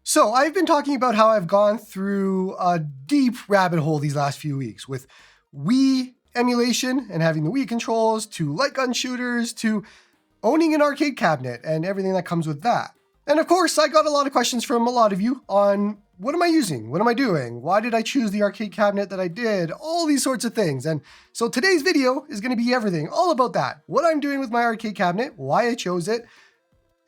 So I've been talking about how I've gone through a deep rabbit hole these last few weeks with Wii emulation and having the Wii controls, to light gun shooters, to owning an arcade cabinet and everything that comes with that. And of course, I got a lot of questions from a lot of you on what am I using? What am I doing? Why did I choose the arcade cabinet that I did? All these sorts of things. And so today's video is going to be everything, all about that. What I'm doing with my arcade cabinet, why I chose it,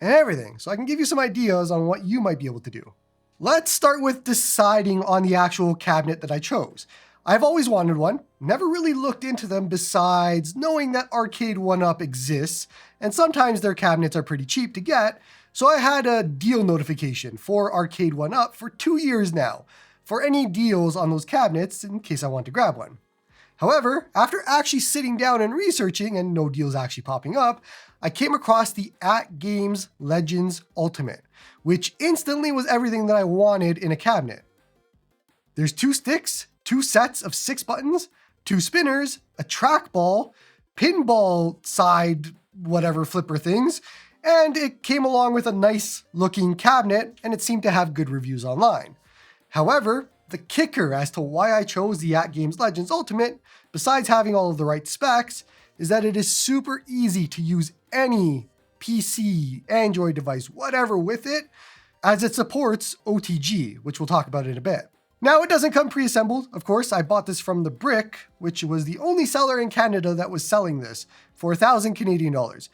and everything. So I can give you some ideas on what you might be able to do. Let's start with deciding on the actual cabinet that I chose. I've always wanted one, never really looked into them besides knowing that Arcade 1-Up exists, and sometimes their cabinets are pretty cheap to get, so I had a deal notification for Arcade 1-Up for 2 years now, for any deals on those cabinets in case I want to grab one. However, after actually sitting down and researching and no deals actually popping up, I came across the AtGames Legends Ultimate, which instantly was everything that I wanted in a cabinet. There's 2 sticks, 2 sets of 6 buttons, 2 spinners, a trackball, pinball side whatever flipper things, and it came along with a nice looking cabinet and it seemed to have good reviews online. However, the kicker as to why I chose the AtGames Legends Ultimate, besides having all of the right specs, is that it is super easy to use any PC, Android device, whatever with it, as it supports OTG, which we'll talk about in a bit. Now, it doesn't come pre-assembled, of course. I bought this from The Brick, which was the only seller in Canada that was selling this for 1,000 Canadian dollars.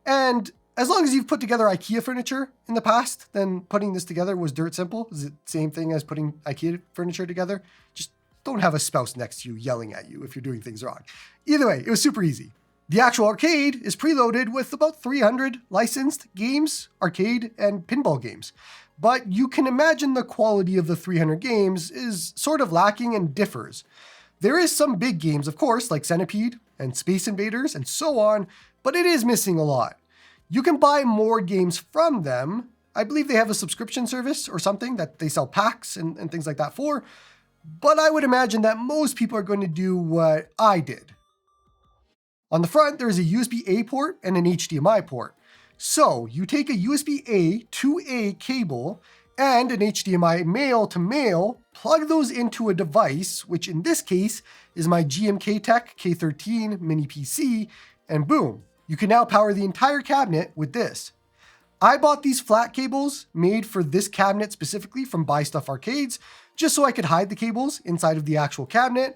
And as long as you've put together IKEA furniture in the past, then putting this together was dirt simple. It's the same thing as putting IKEA furniture together. Just don't have a spouse next to you yelling at you if you're doing things wrong. Either way, it was super easy. The actual arcade is preloaded with about 300 licensed games, arcade and pinball games. But you can imagine the quality of the 300 games is sort of lacking and differs. There is some big games, of course, like Centipede and Space Invaders and so on, but it is missing a lot. You can buy more games from them. I believe they have a subscription service or something that they sell packs and things like that for, but I would imagine that most people are going to do what I did. On the front, there is a USB-A port and an HDMI port. So you take a USB-A to A cable and an HDMI male to male, plug those into a device, which in this case is my GMK Tech K13 mini PC, and boom, you can now power the entire cabinet with this. I bought these flat cables made for this cabinet specifically from Buy Stuff Arcades, just so I could hide the cables inside of the actual cabinet.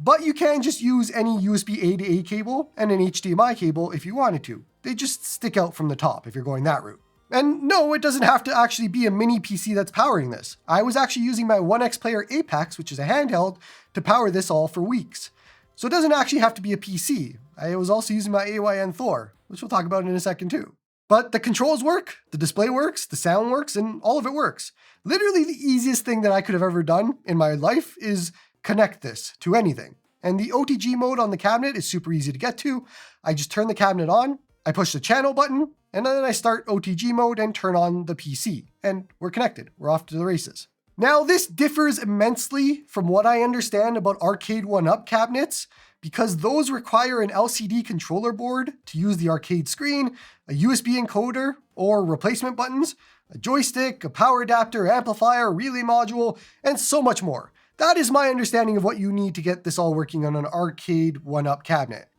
But you can just use any USB-A to A cable and an HDMI cable if you wanted to. They just stick out from the top if you're going that route. And no, it doesn't have to actually be a mini PC that's powering this. I was actually using my 1X Player Apex, which is a handheld, to power this all for weeks. So it doesn't actually have to be a PC. I was also using my AYN Thor, which we'll talk about in a second too. But the controls work, the display works, the sound works, and all of it works. Literally the easiest thing that I could have ever done in my life is connect this to anything. And the OTG mode on the cabinet is super easy to get to. I just turn the cabinet on, I push the channel button, and then I start OTG mode and turn on the PC. And we're connected. We're off to the races. Now, this differs immensely from what I understand about Arcade 1-Up cabinets, because those require an LCD controller board to use the arcade screen, a USB encoder or replacement buttons, a joystick, a power adapter, amplifier, relay module, and so much more. That is my understanding of what you need to get this all working on an Arcade 1-Up cabinet.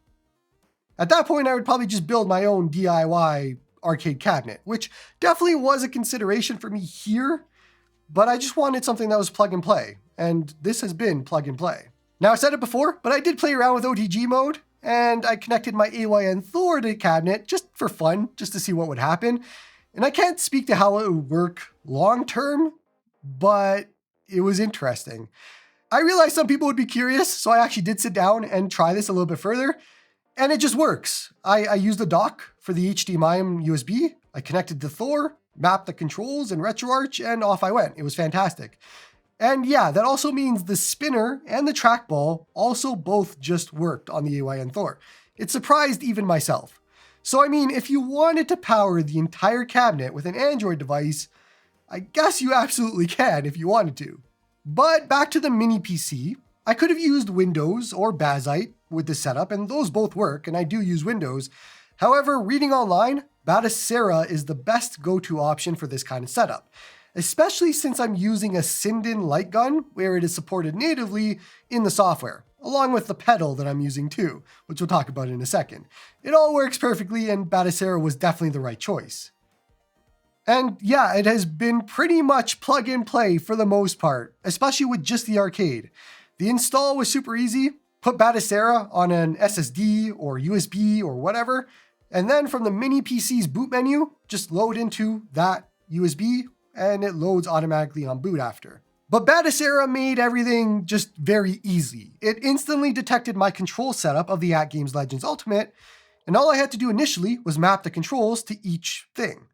At that point, I would probably just build my own DIY arcade cabinet, which definitely was a consideration for me here, but I just wanted something that was plug and play, and this has been plug and play. Now, I said it before, but I did play around with OTG mode, and I connected my AYN Thor to the cabinet just for fun, just to see what would happen. And I can't speak to how it would work long term, but it was interesting. I realized some people would be curious, so I actually did sit down and try this a little bit further, and it just works. I used the dock for the HDMI and USB. I connected to Thor, mapped the controls and RetroArch, and off I went. It was fantastic. And yeah, that also means the spinner and the trackball also both just worked on the AYN Thor. It surprised even myself. So I mean, if you wanted to power the entire cabinet with an Android device, I guess you absolutely can if you wanted to. But back to the mini PC, I could have used Windows or Bazzite with this setup, and those both work, and I do use Windows. However, reading online, Batocera is the best go-to option for this kind of setup. especially since I'm using a Sinden Lightgun where it is supported natively in the software, along with the pedal that I'm using too, which we'll talk about in a second. It all works perfectly, and Batocera was definitely the right choice. And yeah, it has been pretty much plug and play for the most part, especially with just the arcade. The install was super easy. Put Batocera on an SSD or USB or whatever, and then from the mini PC's boot menu, just load into that USB and it loads automatically on boot after. But Batocera made everything just very easy. It instantly detected my control setup of the AtGames Legends Ultimate, and all I had to do initially was map the controls to each thing.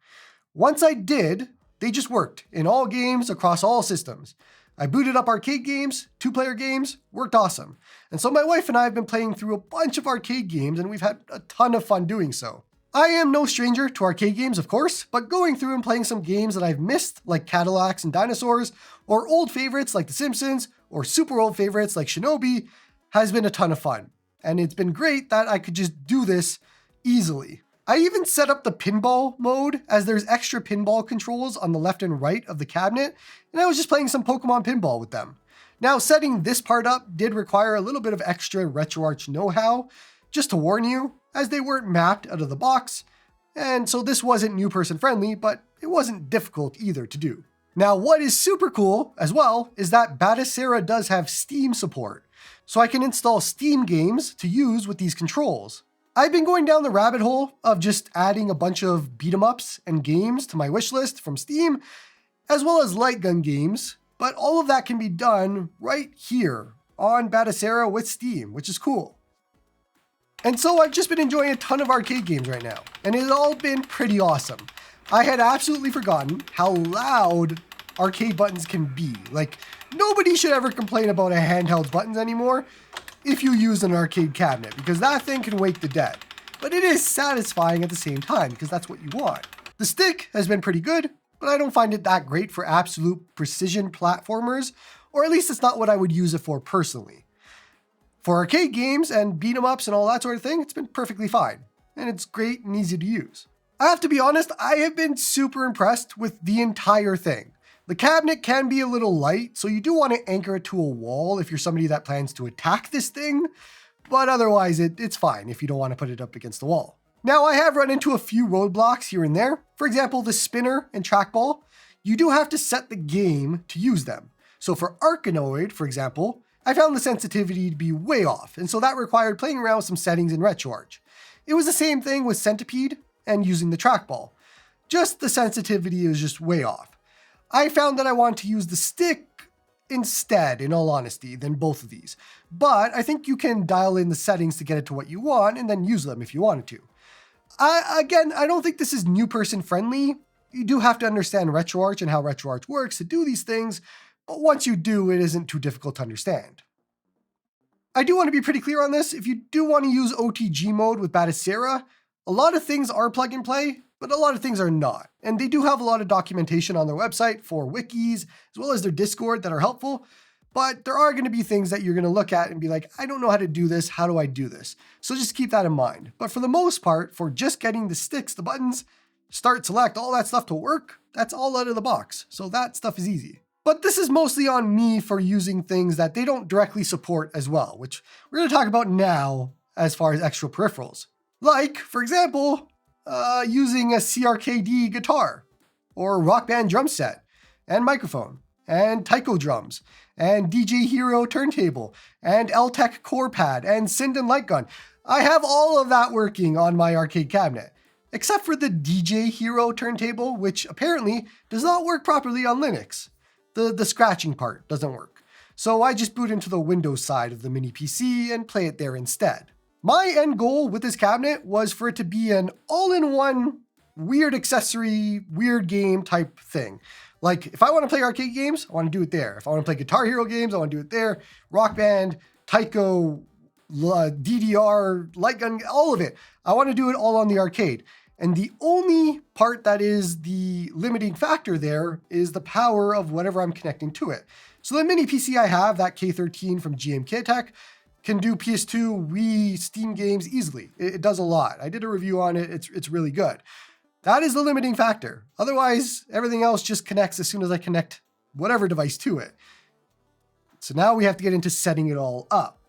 Once I did, they just worked in all games across all systems. I booted up arcade games, 2-player games, worked awesome. And so my wife and I have been playing through a bunch of arcade games, and we've had a ton of fun doing so. I am no stranger to arcade games, of course, but going through and playing some games that I've missed, like Cadillacs and Dinosaurs, or old favorites like The Simpsons, or super old favorites like Shinobi, has been a ton of fun. And it's been great that I could just do this easily. I even set up the pinball mode, as there's extra pinball controls on the left and right of the cabinet, and I was just playing some Pokemon pinball with them. Now, setting this part up did require a little bit of extra RetroArch know-how, just to warn you, as they weren't mapped out of the box, and so this wasn't new person friendly, but it wasn't difficult either to do. Now, what is super cool as well is that Batocera does have Steam support, so I can install Steam games to use with these controls. I've been going down the rabbit hole of just adding a bunch of beat-em-ups and games to my wishlist from Steam, as well as light gun games, but all of that can be done right here on Batocera with Steam, which is cool. And so I've just been enjoying a ton of arcade games right now, and it's all been pretty awesome. I had absolutely forgotten how loud arcade buttons can be. Like, nobody should ever complain about a handheld's buttons anymore if you use an arcade cabinet, because that thing can wake the dead. But it is satisfying at the same time, because that's what you want. The stick has been pretty good, but I don't find it that great for absolute precision platformers, or at least it's not what I would use it for personally. For arcade games and beat-em-ups and all that sort of thing, it's been perfectly fine, and it's great and easy to use. I have to be honest, I have been super impressed with the entire thing. The cabinet can be a little light, so you do want to anchor it to a wall if you're somebody that plans to attack this thing, but otherwise it's fine if you don't want to put it up against the wall. Now, I have run into a few roadblocks here and there. For example, the spinner and trackball, you do have to set the game to use them. So for Arkanoid, for example, I found the sensitivity to be way off, and so that required playing around with some settings in RetroArch. It was the same thing with Centipede and using the trackball. Just the sensitivity is just way off. I found that I want to use the stick instead, in all honesty, than both of these. But I think you can dial in the settings to get it to what you want and then use them if you wanted to. I don't think this is new person friendly. You do have to understand RetroArch and how RetroArch works to do these things, but once you do, it isn't too difficult to understand. I do want to be pretty clear on this. If you do want to use OTG mode with Batocera, a lot of things are plug and play, but a lot of things are not. And they do have a lot of documentation on their website for wikis, as well as their Discord that are helpful. But there are going to be things that you're going to look at and be like, I don't know how to do this. How do I do this? So just keep that in mind. But for the most part, for just getting the sticks, the buttons, start, select, all that stuff to work, that's all out of the box. So that stuff is easy. But this is mostly on me for using things that they don't directly support as well, which we're going to talk about now as far as extra peripherals. Like, for example, using a CRKD guitar, or Rock Band drum set, and microphone, and Taiko Drums, and DJ Hero turntable, and LTEC core pad, and Sinden Lightgun. I have all of that working on my arcade cabinet, except for the DJ Hero turntable, which apparently does not work properly on Linux. The scratching part doesn't work. So I just boot into the Windows side of the mini PC and play it there instead. My end goal with this cabinet was for it to be an all-in-one weird accessory, weird game type thing. Like, if I want to play arcade games, I want to do it there. If I want to play Guitar Hero games, I want to do it there. Rock Band, Taiko, DDR, Lightgun, all of it. I want to do it all on the arcade. And the only part that is the limiting factor there is the power of whatever I'm connecting to it. So the mini PC I have, that K13 from GMK Tech, can do PS2, Wii, Steam games easily. It does a lot. I did a review on it. It's really good. That is the limiting factor. Otherwise, everything else just connects as soon as I connect whatever device to it. So now we have to get into setting it all up.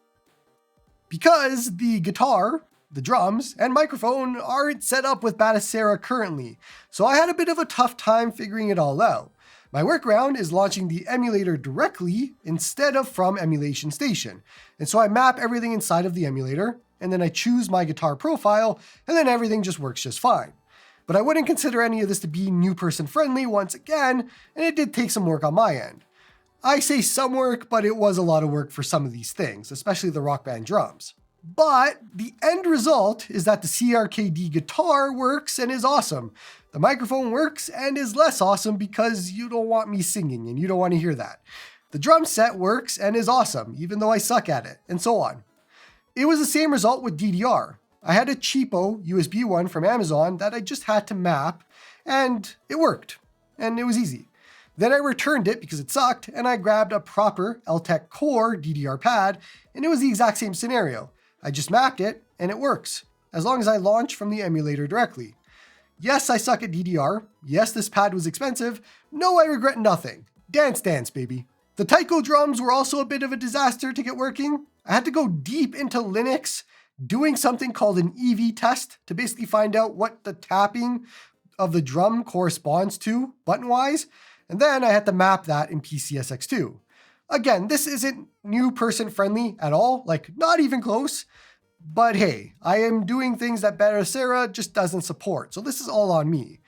Because the guitar, the drums, and microphone aren't set up with Batocera currently, so I had a bit of a tough time figuring it all out. My workaround is launching the emulator directly instead of from Emulation Station. And so I map everything inside of the emulator, and then I choose my guitar profile, and then everything just works just fine. But I wouldn't consider any of this to be new person friendly once again, and it did take some work on my end. I say some work, but it was a lot of work for some of these things, especially the Rock Band drums. But the end result is that the CRKD Guitar works and is awesome. The microphone works and is less awesome because you don't want me singing and you don't want to hear that. The drum set works and is awesome, even though I suck at it, and so on. It was the same result with DDR. I had a cheapo USB one from Amazon that I just had to map, and it worked, and it was easy. Then I returned it because it sucked, and I grabbed a proper LTEC Core DDR pad, and it was the exact same scenario. I just mapped it, and it works, as long as I launch from the emulator directly. Yes, I suck at DDR. Yes, this pad was expensive. No, I regret nothing. Dance, dance, baby. The Taiko Drums were also a bit of a disaster to get working. I had to go deep into Linux, doing something called an EV test to basically find out what the tapping of the drum corresponds to button-wise, and then I had to map that in PCSX2. Again, this isn't new person friendly at all, like not even close. But hey, I am doing things that Batocera just doesn't support, so this is all on me.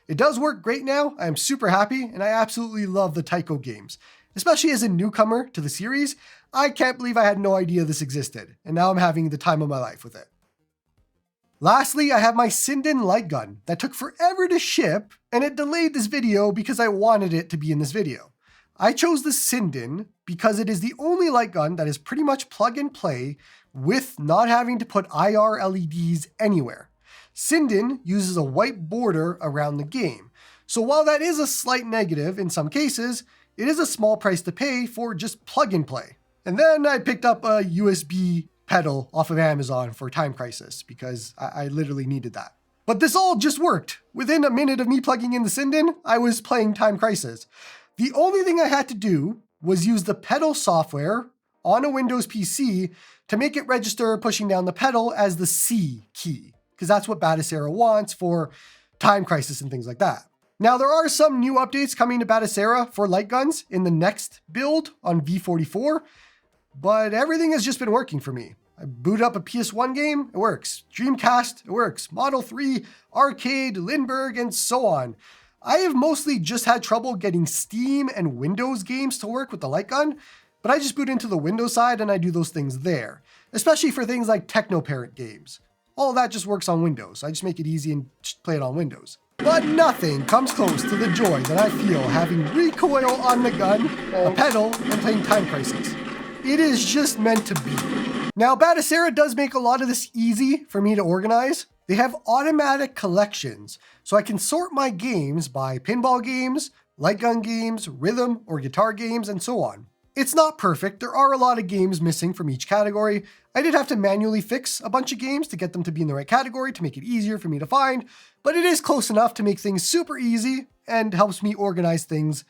It does work great now, I am super happy, and I absolutely love the Taiko games. Especially as a newcomer to the series, I can't believe I had no idea this existed, and now I'm having the time of my life with it. Lastly, I have my Sinden Lightgun that took forever to ship, and it delayed this video because I wanted it to be in this video. I chose the Sinden because it is the only light gun that is pretty much plug and play with not having to put IR LEDs anywhere. Sinden uses a white border around the game. So while that is a slight negative in some cases, it is a small price to pay for just plug and play. And then I picked up a USB pedal off of Amazon for Time Crisis because I literally needed that. But this all just worked. Within a minute of me plugging in the Sinden, I was playing Time Crisis. The only thing I had to do was use the pedal software on a Windows PC to make it register pushing down the pedal as the C key, because that's what Batocera wants for Time Crisis and things like that. Now, there are some new updates coming to Batocera for light guns in the next build on V44, but everything has just been working for me. I boot up a PS1 game, it works. Dreamcast, it works. Model 3, Arcade, Lindbergh, and so on. I have mostly just had trouble getting Steam and Windows games to work with the light gun, but I just boot into the Windows side and I do those things there, especially for things like Technoparent games. All that just works on Windows. I just make it easy and just play it on Windows. But nothing comes close to the joy that I feel having recoil on the gun, a pedal, and playing Time Crisis. It is just meant to be. Now, Batocera does make a lot of this easy for me to organize. They have automatic collections, so I can sort my games by pinball games, light gun games, rhythm or guitar games, and so on. It's not perfect. There are a lot of games missing from each category. I did have to manually fix a bunch of games to get them to be in the right category to make it easier for me to find, but it is close enough to make things super easy and helps me organize things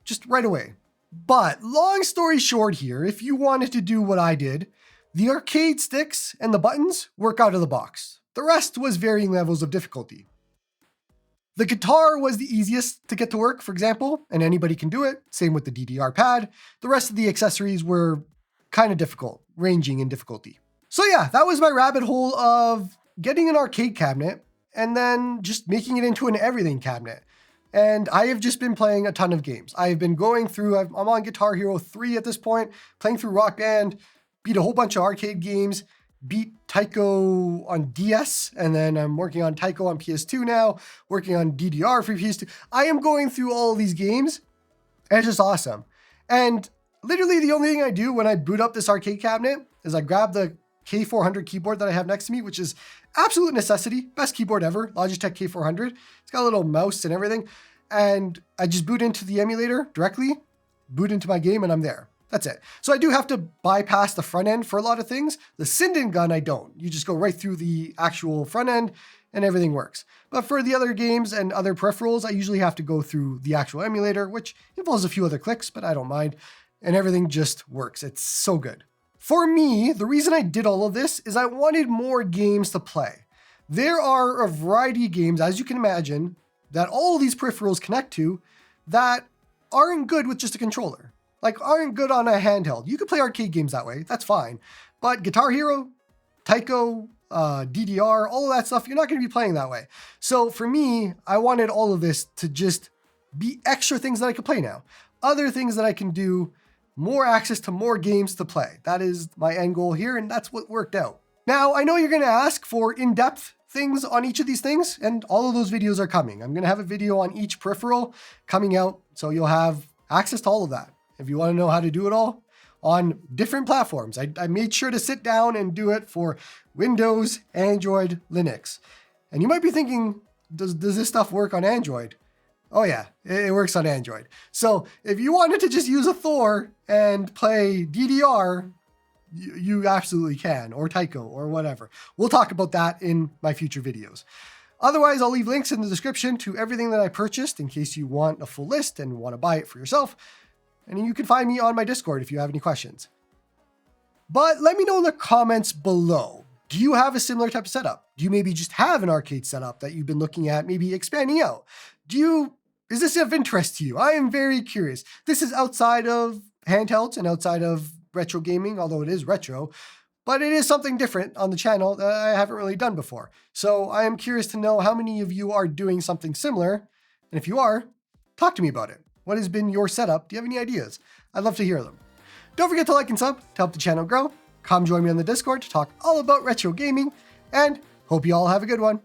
just right away. But long story short here, if you wanted to do what I did, the arcade sticks and the buttons work out of the box. The rest was varying levels of difficulty. The guitar was the easiest to get to work, for example, and anybody can do it. Same with the DDR pad. The rest of the accessories were kind of difficult, ranging in difficulty. So yeah, that was my rabbit hole of getting an arcade cabinet and then just making it into an everything cabinet. And I have just been playing a ton of games. I've been going through, I'm on Guitar Hero 3 at this point, playing through Rock Band, beat a whole bunch of arcade games, beat Taiko on DS, and then I'm working on Taiko on PS2 now, working on DDR for PS2. I am going through all of these games, and it's just awesome. And literally the only thing I do when I boot up this arcade cabinet is I grab the K400 keyboard that I have next to me, which is absolute necessity, best keyboard ever, Logitech K400. It's got a little mouse and everything, and I just boot into the emulator directly, boot into my game, and I'm there. That's it. So I do have to bypass the front end for a lot of things. The Sinden gun, I don't. You just go right through the actual front end and everything works. But for the other games and other peripherals, I usually have to go through the actual emulator, which involves a few other clicks, but I don't mind. And everything just works. It's so good. For me, the reason I did all of this is I wanted more games to play. There are a variety of games, as you can imagine, that all of these peripherals connect to that aren't good with just a controller. Like, aren't good on a handheld. You can play arcade games that way, that's fine. But Guitar Hero, Taiko, DDR, all of that stuff, you're not going to be playing that way. So for me, I wanted all of this to just be extra things that I could play now. Other things that I can do, more access to more games to play. That is my end goal here, and that's what worked out. Now, I know you're going to ask for in-depth things on each of these things, and all of those videos are coming. I'm going to have a video on each peripheral coming out, so you'll have access to all of that. If you want to know how to do it all on different platforms, I made sure to sit down and do it for Windows, Android, Linux. And you might be thinking, does this stuff work on Android? Oh yeah, it works on Android. So if you wanted to just use a Thor and play DDR, you absolutely can, or Taiko, or whatever. We'll talk about that in my future videos. Otherwise, I'll leave links in the description to everything that I purchased in case you want a full list and want to buy it for yourself. And you can find me on my Discord if you have any questions. But let me know in the comments below. Do you have a similar type of setup? Do you maybe just have an arcade setup that you've been looking at, maybe expanding out? Is this of interest to you? I am very curious. This is outside of handhelds and outside of retro gaming, although it is retro, but it is something different on the channel that I haven't really done before. So I am curious to know how many of you are doing something similar. And if you are, talk to me about it. What has been your setup? Do you have any ideas? I'd love to hear them. Don't forget to like and sub to help the channel grow. Come join me on the Discord to talk all about retro gaming, and hope you all have a good one.